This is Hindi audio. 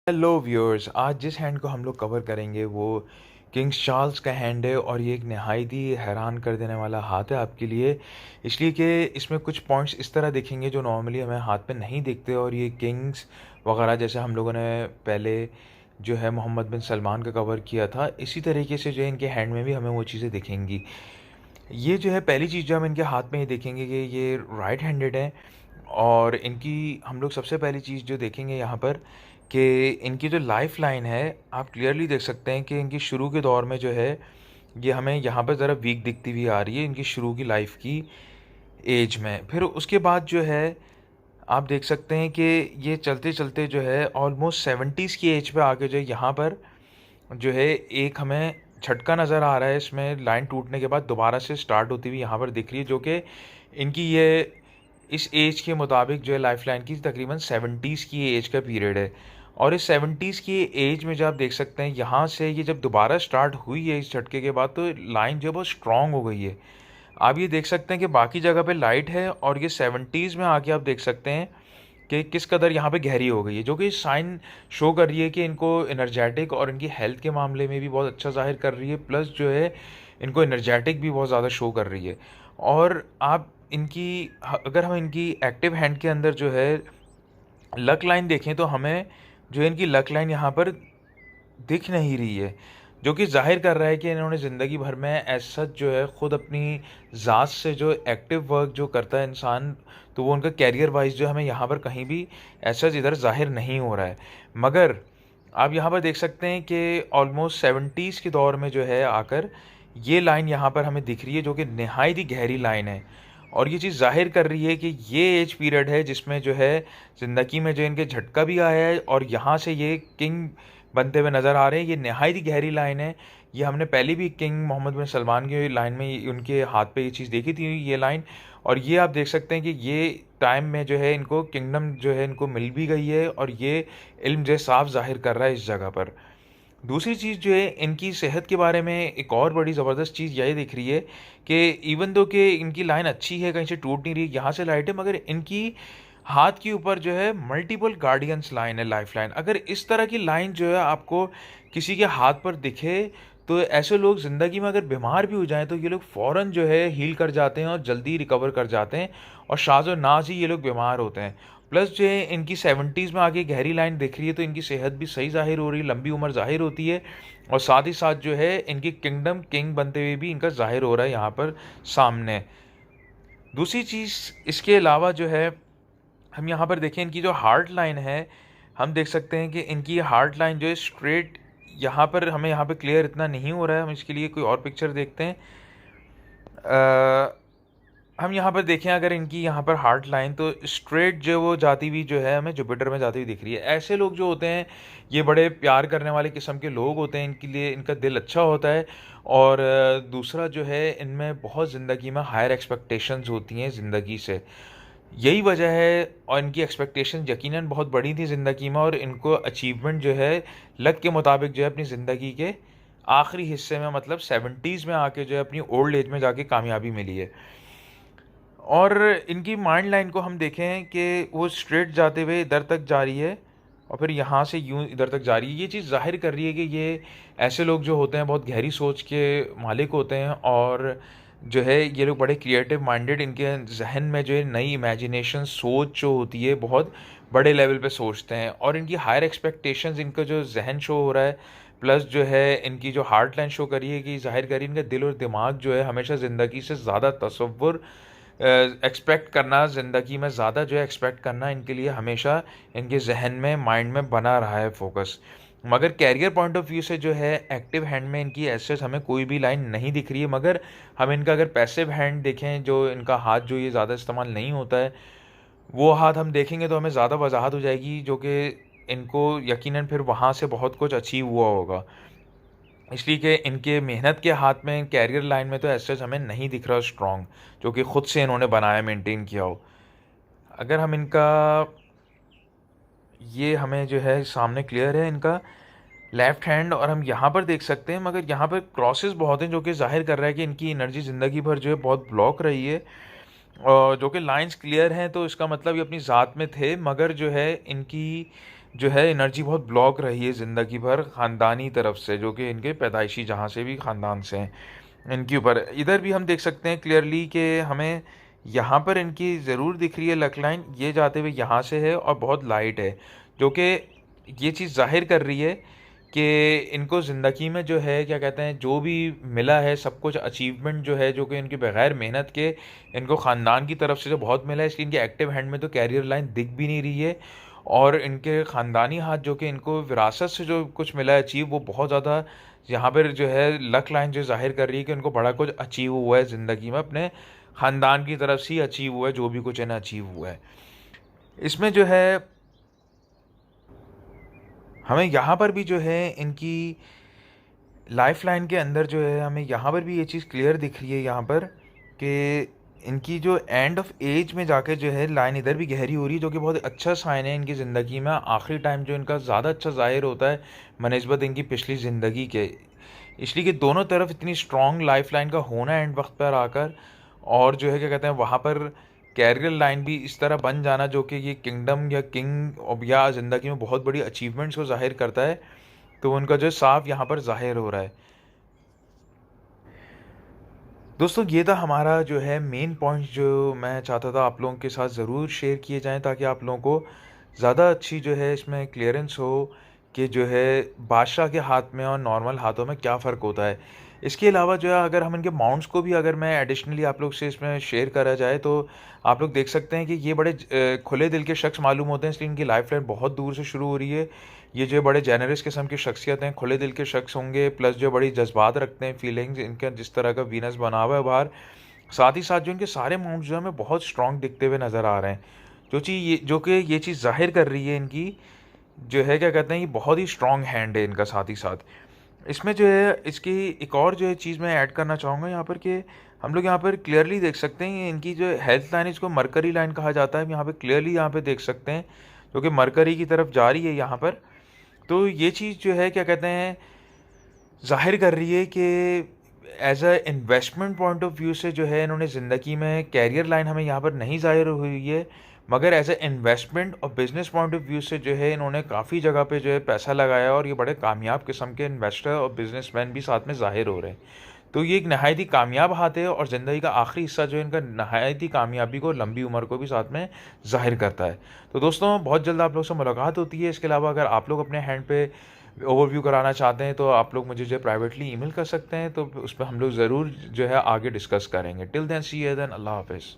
हेलो व्यूअर्स, आज जिस हैंड को हम लोग कवर करेंगे वो किंग्स चार्ल्स का हैंड है और ये एक नहायत ही हैरान कर देने वाला हाथ है आपके लिए। इसलिए कि इसमें कुछ पॉइंट्स इस तरह दिखेंगे जो नॉर्मली हमें हाथ पे नहीं दिखते, और ये किंग्स वगैरह जैसे हम लोगों ने पहले जो है मोहम्मद बिन सलमान का कवर किया था, इसी तरीके से जो है इनके हैंड में भी हमें वो चीज़ें दिखेंगी। ये जो है पहली चीज़ जो हम इनके हाथ में ही देखेंगे कि ये राइट हैंडेड हैं। और इनकी हम लोग सबसे पहली चीज़ जो देखेंगे यहाँ पर कि इनकी जो लाइफ लाइन है, आप क्लियरली देख सकते हैं कि इनकी शुरू के दौर में जो है ये हमें यहाँ पर ज़रा वीक दिखती हुई आ रही है इनकी शुरू की लाइफ की एज में। फिर उसके बाद जो है आप देख सकते हैं कि ये चलते चलते जो है ऑलमोस्ट 70s की एज पे आके जो है यहाँ पर जो है एक हमें झटका नज़र आ रहा है। इसमें लाइन टूटने के बाद दोबारा से स्टार्ट होती हुई यहाँ पर दिख रही है, जो कि इनकी ये इस एज के मुताबिक जो है लाइफ लाइन की तकरीबन 70s की एज का पीरियड है। और इस 70s की एज में जब आप देख सकते हैं यहाँ से ये जब दोबारा स्टार्ट हुई है इस झटके के बाद, तो लाइन जो है बहुत स्ट्रॉन्ग हो गई है। आप ये देख सकते हैं कि बाकी जगह पे लाइट है और ये 70s में आके आप देख सकते हैं कि किस कदर यहाँ पे गहरी हो गई है, जो कि साइन शो कर रही है कि इनको एनर्जेटिक और इनकी हेल्थ के मामले में भी बहुत अच्छा ज़ाहिर कर रही है, प्लस जो है इनको एनर्जेटिक भी बहुत ज़्यादा शो कर रही है। और आप इनकी अगर हम इनकी एक्टिव हैंड के अंदर जो है लक लाइन देखें तो हमें जो है इनकी लक लाइन यहाँ पर दिख नहीं रही है, जो कि ज़ाहिर कर रहा है कि इन्होंने ज़िंदगी भर में एज सच जो है ख़ुद अपनी ज़ात से जो एक्टिव वर्क जो करता है इंसान, तो वो उनका कैरियर वाइज जो हमें यहाँ पर कहीं भी एज सच इधर ज़ाहिर नहीं हो रहा है। मगर आप यहाँ पर देख सकते हैं कि ऑलमोस्ट 70s के दौर में जो है आकर ये लाइन यहाँ पर हमें दिख रही है, जो कि नहायत ही गहरी लाइन है। और ये चीज़ ज़ाहिर कर रही है कि ये एज पीरियड है जिसमें जो है ज़िंदगी में जो इनके झटका भी आया है और यहाँ से ये किंग बनते हुए नज़र आ रहे हैं। ये नहायत ही गहरी लाइन है। ये हमने पहले भी किंग मोहम्मद बिन सलमान की लाइन में उनके हाथ पे ये चीज़ देखी थी, ये लाइन। और ये आप देख सकते हैं कि ये टाइम में जो है इनको किंगडम जो है इनको मिल भी गई है, और ये इल्म जो है साफ ज़ाहिर कर रहा है इस जगह पर। दूसरी चीज़ जो है इनकी सेहत के बारे में एक और बड़ी ज़बरदस्त चीज़ यही दिख रही है कि इवन दो कि इनकी लाइन अच्छी है, कहीं से टूट नहीं रही, यहाँ से लाइट है, मगर इनकी हाथ के ऊपर जो है मल्टीपल गार्डियंस लाइन है, लाइफ लाइन। अगर इस तरह की लाइन जो है आपको किसी के हाथ पर दिखे, तो ऐसे लोग ज़िंदगी में अगर बीमार भी हो जाएं तो ये लोग फ़ौरन जो है हील कर जाते हैं और जल्दी रिकवर कर जाते हैं, और शाज़ और नाज ही ये लोग बीमार होते हैं। प्लस जो है इनकी 70s में आगे गहरी लाइन दिख रही है, तो इनकी सेहत भी सही ज़ाहिर हो रही है, लंबी उम्र ज़ाहिर होती है। और साथ ही साथ जो है इनकी किंगडम किंग बनते हुए भी इनका ज़ाहिर हो रहा है यहाँ पर सामने। दूसरी चीज़ इसके अलावा जो है हम यहाँ पर देखें इनकी जो हार्ट लाइन है, हम देख सकते हैं कि इनकी हार्ट लाइन जो है स्ट्रेट यहाँ पर हमें यहाँ पे क्लियर इतना नहीं हो रहा है, हम इसके लिए कोई और पिक्चर देखते हैं। हम यहाँ पर देखें अगर इनकी यहाँ पर हार्ट लाइन तो स्ट्रेट जो वो जाती हुई जो है हमें जुपिटर में जाती हुई दिख रही है। ऐसे लोग जो होते हैं ये बड़े प्यार करने वाले किस्म के लोग होते हैं, इनके लिए इनका दिल अच्छा होता है। और दूसरा जो है इनमें बहुत ज़िंदगी में हायर एक्सपेक्टेशंस होती हैं ज़िंदगी से, यही वजह है। और इनकी एक्सपेक्टेशन यकीनन बहुत बड़ी थी ज़िंदगी में, और इनको अचीवमेंट जो है लक के मुताबिक जो है अपनी ज़िंदगी के आखिरी हिस्से में, मतलब 70s में आके जो है अपनी ओल्ड एज में जाके कामयाबी मिली है। और इनकी माइंड लाइन को हम देखें कि वो स्ट्रेट जाते हुए इधर तक जा रही है और फिर यहाँ से यूँ इधर तक जा रही है। ये चीज़ ज़ाहिर कर रही है कि ये ऐसे लोग जो होते हैं बहुत गहरी सोच के मालिक होते हैं, और जो है ये लोग बड़े क्रिएटिव माइंडेड, इनके जहन में जो है नई इमेजिनेशन सोच जो होती है बहुत बड़े लेवल पे सोचते हैं। और इनकी हायर एक्सपेक्टेशंस, इनका जो जहन शो हो रहा है, प्लस जो है इनकी जो हार्ट लाइन शो करी है कि ज़ाहिर करी इनका दिल और दिमाग जो है हमेशा ज़िंदगी से ज़्यादा तसव्वुर एक्सपेक्ट करना, ज़िंदगी में ज़्यादा जो है एक्सपेक्ट करना इनके लिए हमेशा इनके जहन में माइंड में बना रहा है फोकस। मगर कैरियर पॉइंट ऑफ व्यू से जो है एक्टिव हैंड में इनकी ऐसे हमें कोई भी लाइन नहीं दिख रही है। मगर हम इनका अगर पैसिव हैंड देखें, जो इनका हाथ जो ये ज़्यादा इस्तेमाल नहीं होता है, वो हाथ हम देखेंगे तो हमें ज़्यादा वजाहत हो जाएगी, जो कि इनको यकीनन फिर वहाँ से बहुत कुछ अचीव हुआ होगा। इसलिए कि इनके मेहनत के हाथ में कैरियर लाइन में तो ऐसे हमें नहीं दिख रहा स्ट्रॉन्ग, जो कि ख़ुद से इन्होंने बनाया, मेंटेन किया हो। अगर हम इनका ये हमें जो है सामने क्लियर है इनका लेफ़्ट हैंड, और हम यहाँ पर देख सकते हैं, मगर यहाँ पर क्रॉसेस बहुत हैं, जो कि ज़ाहिर कर रहा है कि इनकी एनर्जी ज़िंदगी भर जो है बहुत ब्लॉक रही है। और जो कि लाइंस क्लियर हैं, तो इसका मतलब ये अपनी ज़ात में थे, मगर जो है इनकी जो है एनर्जी बहुत ब्लॉक रही है ज़िंदगी भर ख़ानदानी तरफ से, जो कि इनके पैदाइशी जहाँ से भी ख़ानदान से हैं, इनके ऊपर। इधर भी हम देख सकते हैं क्लियरली कि हमें यहाँ पर इनकी ज़रूर दिख रही है लक लाइन, ये जाते हुए यहाँ से है और बहुत लाइट है, जो कि ये चीज़ ज़ाहिर कर रही है कि इनको ज़िंदगी में जो है क्या कहते हैं, जो भी मिला है सब कुछ अचीवमेंट जो है, जो कि इनके बगैर मेहनत के इनको ख़ानदान की तरफ से जो बहुत मिला है, इसलिए इनके एक्टिव हैंड में तो कैरियर लाइन दिख भी नहीं रही है। और इनके ख़ानदानी हाथ जो कि इनको विरासत से जो कुछ मिला है अचीव, वो बहुत ज़्यादा यहाँ पर जो है लक लाइन जो ज़ाहिर कर रही है कि उनको बड़ा कुछ अचीव हुआ है ज़िंदगी में, अपने ख़ानदान की तरफ से ही अचीव हुआ है जो भी कुछ इन्हें अचीव हुआ है। इसमें जो है हमें यहाँ पर भी जो है इनकी लाइफ लाइन के अंदर जो है हमें यहाँ पर भी ये चीज़ क्लियर दिख रही है यहाँ पर कि इनकी जो एंड ऑफ एज में जाके जो है लाइन इधर भी गहरी हो रही है, जो कि बहुत अच्छा साइन है इनकी ज़िंदगी में। आखिरी टाइम जो इनका ज़्यादा अच्छा ज़ाहिर होता है बनस्बत इनकी पिछली ज़िंदगी के, इसलिए कि दोनों तरफ इतनी स्ट्रॉन्ग लाइफ लाइन का होना एंड वक्त पर आकर, और जो है क्या कहते हैं वहाँ पर कैरियर लाइन भी इस तरह बन जाना जो कि ये किंगडम या किंग या ज़िंदगी में बहुत बड़ी अचीवमेंट्स को ज़ाहिर करता है, तो उनका जो साफ यहाँ पर ज़ाहिर हो रहा है। दोस्तों ये था हमारा जो है मेन पॉइंट, जो मैं चाहता था आप लोगों के साथ ज़रूर शेयर किए जाएँ, ताकि आप लोगों को ज़्यादा अच्छी जो है इसमें क्लियरेंस हो कि जो है बादशाह के हाथ में और नॉर्मल हाथों में क्या फ़र्क होता है। इसके अलावा जो है अगर हम इनके माउंट्स को भी अगर मैं एडिशनली आप लोग से इसमें शेयर करा जाए, तो आप लोग देख सकते हैं कि ये बड़े खुले दिल के शख्स मालूम होते हैं, इसलिए इनकी लाइफ लाइन बहुत दूर से शुरू हो रही है। ये जो बड़े जेनरस किस्म की शख्सियत हैं, खुले दिल के शख्स होंगे, प्लस जो बड़ी जज्बात रखते हैं, फीलिंग्स इनका जिस तरह का वीनस बना हुआ है बाहर, साथ ही साथ जो इनके सारे माउंट्स जो हैं हमें बहुत स्ट्रॉन्ग दिखते हुए नज़र आ रहे हैं। जो कि ये चीज़ ज़ाहिर कर रही है इनकी जो है क्या कहते हैं, ये बहुत ही स्ट्रॉन्ग हैंड है इनका। साथ ही साथ इसमें जो है इसकी एक और जो है चीज़ मैं ऐड करना चाहूँगा यहाँ पर, कि हम लोग यहाँ पर क्लियरली देख सकते हैं इनकी जो हेल्थ लाइन, इसको मरकरी लाइन कहा जाता है। यहाँ पे क्लियरली यहाँ पे देख सकते हैं जो कि मरकरी की तरफ जा रही है यहाँ पर। तो ये चीज़ जो है क्या कहते हैं ज़ाहिर कर रही है कि as a investment point of view से जो है इन्होंने ज़िंदगी में कैरियर लाइन हमें यहाँ पर नहीं ज़ाहिर हुई है, मगर एज़ अ इन्वेस्टमेंट और बिज़नेस पॉइंट ऑफ व्यू से जो है इन्होंने काफ़ी जगह पे जो है पैसा लगाया, और ये बड़े कामयाब किस्म के इन्वेस्टर और बिजनेसमैन भी साथ में ज़ाहिर हो रहे हैं। तो ये एक नहायत ही कामयाब हाथ है, और ज़िंदगी का आखिरी हिस्सा जो है इनका नहायत ही कामयाबी को, लंबी उम्र को भी साथ में ज़ाहिर करता है। तो दोस्तों बहुत जल्द आप लोग से मुलाकात होती है। इसके अलावा अगर आप लोग अपने हैंड पे ओवरव्यू कराना चाहते हैं, तो आप लोग मुझे जो है प्राइवेटली ईमेल कर सकते हैं, तो उस पे हम लोग ज़रूर जो है आगे डिस्कस करेंगे। Till then see you then, अल्लाह हाफ़िज़।